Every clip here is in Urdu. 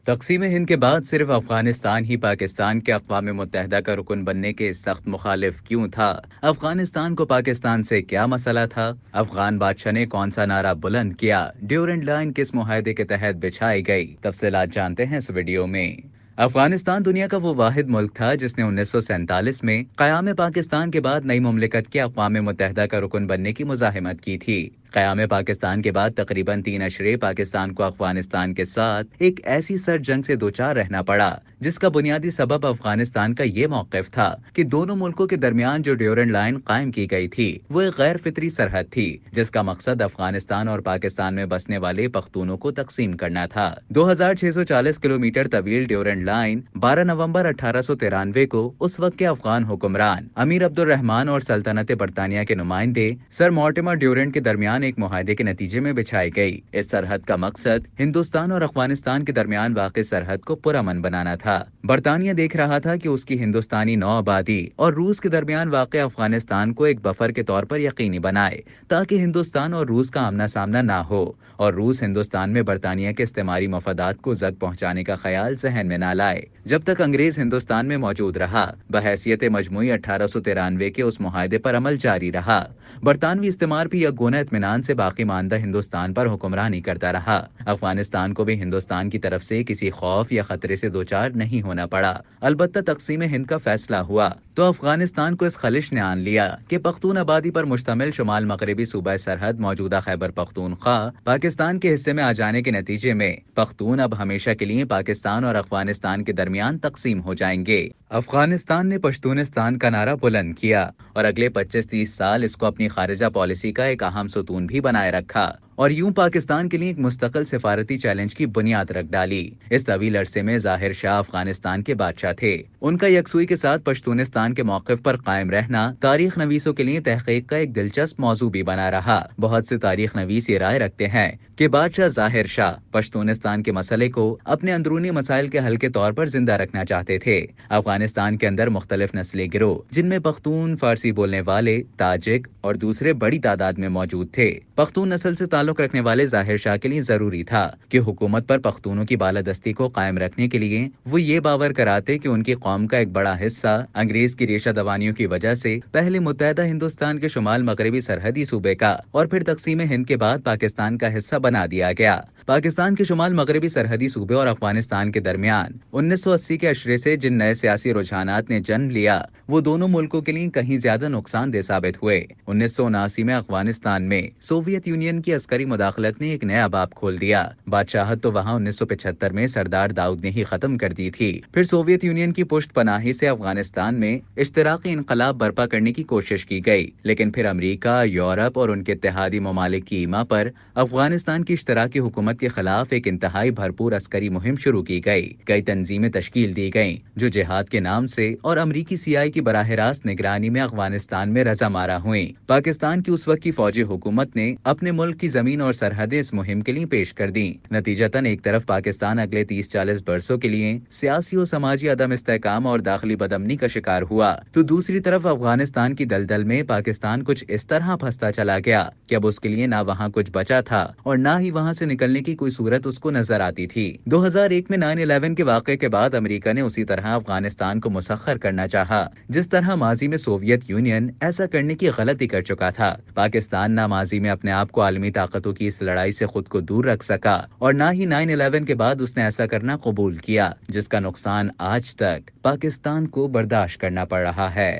تقسیم ہند کے بعد صرف افغانستان ہی پاکستان کے اقوام متحدہ کا رکن بننے کے سخت مخالف کیوں تھا؟ افغانستان کو پاکستان سے کیا مسئلہ تھا؟ افغان بادشاہ نے کون سا نعرہ بلند کیا؟ ڈیورنڈ لائن کس معاہدے کے تحت بچھائی گئی؟ تفصیلات جانتے ہیں اس ویڈیو میں۔ افغانستان دنیا کا وہ واحد ملک تھا جس نے 1947 میں قیام پاکستان کے بعد نئی مملکت کے اقوام متحدہ کا رکن بننے کی مزاحمت کی تھی۔ قیام پاکستان کے بعد تقریباً 3 اشرے پاکستان کو افغانستان کے ساتھ ایک ایسی سرد جنگ سے دوچار رہنا پڑا جس کا بنیادی سبب افغانستان کا یہ موقف تھا کہ دونوں ملکوں کے درمیان جو ڈیورنڈ لائن قائم کی گئی تھی وہ ایک غیر فطری سرحد تھی جس کا مقصد افغانستان اور پاکستان میں بسنے والے پختونوں کو تقسیم کرنا تھا۔ 2640 کلومیٹر طویل ڈیورنڈ لائن 12 نومبر 1893 کو اس وقت کے افغان حکمران امیر عبد الرحمان اور سلطنت برطانیہ کے نمائندے سر مارٹیمر ڈیورنڈ کے درمیان ایک معاہدے کے نتیجے میں بچھائی گئی۔ اس سرحد کا مقصد ہندوستان اور افغانستان کے درمیان واقع سرحد کو پرامن بنانا تھا۔ برطانیہ دیکھ رہا تھا کہ اس کی ہندوستانی نو آبادی اور روس کے درمیان واقع افغانستان کو ایک بفر کے طور پر یقینی بنائے تاکہ ہندوستان اور روس کا آمنا سامنا نہ ہو اور روس ہندوستان میں برطانیہ کے استعماری مفادات کو زد پہنچانے کا خیال ذہن میں نہ لائے۔ جب تک انگریز ہندوستان میں موجود رہا، بحیثیت مجموعی 1893 کے اس معاہدے پر عمل جاری رہا۔ برطانوی استعمار بھی یکگونا اطمینان سے باقی ماندہ ہندوستان پر حکمرانی کرتا رہا۔ افغانستان کو بھی ہندوستان کی طرف سے کسی خوف یا خطرے سے دوچار نہیں ہونا پڑا۔ البتہ تقسیم ہند کا فیصلہ ہوا تو افغانستان کو اس خلش نے آن لیا کہ پختون آبادی پر مشتمل شمال مغربی صوبہ سرحد موجودہ خیبر پختونخوا پاکستان کے حصے میں آ جانے کے نتیجے میں پختون اب ہمیشہ کے لیے پاکستان اور افغانستان کے درمیان تقسیم ہو جائیں گے۔ افغانستان نے پشتونستان کا نعرہ بلند کیا اور اگلے 25-30 سال اس کو اپنی خارجہ پالیسی کا ایک اہم ستون بھی بنائے رکھا اور یوں پاکستان کے لیے ایک مستقل سفارتی چیلنج کی بنیاد رکھ ڈالی۔ اس طویل عرصے میں ظاہر شاہ افغانستان کے بادشاہ تھے۔ ان کا یکسوئی کے ساتھ پشتونستان کے موقف پر قائم رہنا تاریخ نویسوں کے لیے تحقیق کا ایک دلچسپ موضوع بھی بنا رہا۔ بہت سے تاریخ نویس یہ رائے رکھتے ہیں کہ بادشاہ ظاہر شاہ پشتونستان کے مسئلے کو اپنے اندرونی مسائل کے حل کے طور پر زندہ رکھنا چاہتے تھے۔ افغانستان کے اندر مختلف نسلی گروہ جن میں پختون، فارسی بولنے والے، تاجک اور دوسرے بڑی تعداد میں موجود تھے۔ پختون نسل سے تعلق رکھنے والے ظاہر شاہ کے لیے ضروری تھا کہ حکومت پر پختونوں کی بالادستی کو قائم رکھنے کے لیے وہ یہ باور کراتے کہ ان کی قوم کا ایک بڑا حصہ انگریز کی ریشہ دوانیوں کی وجہ سے پہلے متحدہ ہندوستان کے شمال مغربی سرحدی صوبے کا اور پھر تقسیم ہند کے بعد پاکستان کا حصہ بنا دیا گیا۔ پاکستان کے شمال مغربی سرحدی صوبے اور افغانستان کے درمیان 1980 کے عشرے سے جن نئے سیاسی رجحانات نے جنم لیا وہ دونوں ملکوں کے لیے کہیں زیادہ نقصان دہ ثابت ہوئے۔ 1979 میں افغانستان میں سوویت یونین کی عسکری مداخلت نے ایک نیا باب کھول دیا۔ بادشاہت تو وہاں 1975 میں سردار داؤد نے ہی ختم کر دی تھی۔ پھر سوویت یونین کی پشت پناہی سے افغانستان میں اشتراکی انقلاب برپا کرنے کی کوشش کی گئی، لیکن پھر امریکہ، یورپ اور ان کے اتحادی ممالک کی ایما پر افغانستان کی اشتراکی حکومت کے خلاف ایک انتہائی بھرپور عسکری مہم شروع کی گئی۔ کئی تنظیمیں تشکیل دی گئیں جو جہاد کے نام سے اور امریکی سیائی کی براہ راست نگرانی میں افغانستان میں رزا مارا ہوئیں۔ پاکستان کی اس وقت کی فوجی حکومت نے اپنے ملک کی زمین اور سرحدیں اس مہم کے لیے پیش کر دیں۔ نتیجتاً ایک طرف پاکستان اگلے 30-40 برسوں کے لیے سیاسی و سماجی عدم استحکام اور داخلی بدامنی کا شکار ہوا تو دوسری طرف افغانستان کی دلدل میں پاکستان کچھ اس طرح پھنستا چلا گیا کہ اب اس کے لیے نہ وہاں کچھ بچا تھا اور نہ ہی وہاں سے نکلنے کی کوئی صورت اس کو نظر آتی تھی۔ 2001 میں 9/11 کے واقعے کے بعد امریکہ نے اسی طرح افغانستان کو مسخر کرنا چاہا جس طرح ماضی میں سوویت یونین ایسا کرنے کی غلطی کر چکا تھا۔ پاکستان نہ ماضی میں اپنے آپ کو عالمی طاقتوں کی اس لڑائی سے خود کو دور رکھ سکا اور نہ ہی 9/11 کے بعد اس نے ایسا کرنا قبول کیا جس کا نقصان آج تک پاکستان کو برداشت کرنا پڑ رہا ہے۔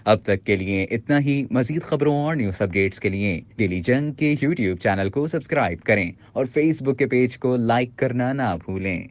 اب تک کے لیے اتنا ہی۔ مزید خبروں اور نیوز اپڈیٹس کے لیے ڈیلی جنگ کے YouTube چینل کو سبسکرائب کریں اور Facebook کے پیج کو لائک کرنا نہ بھولیں۔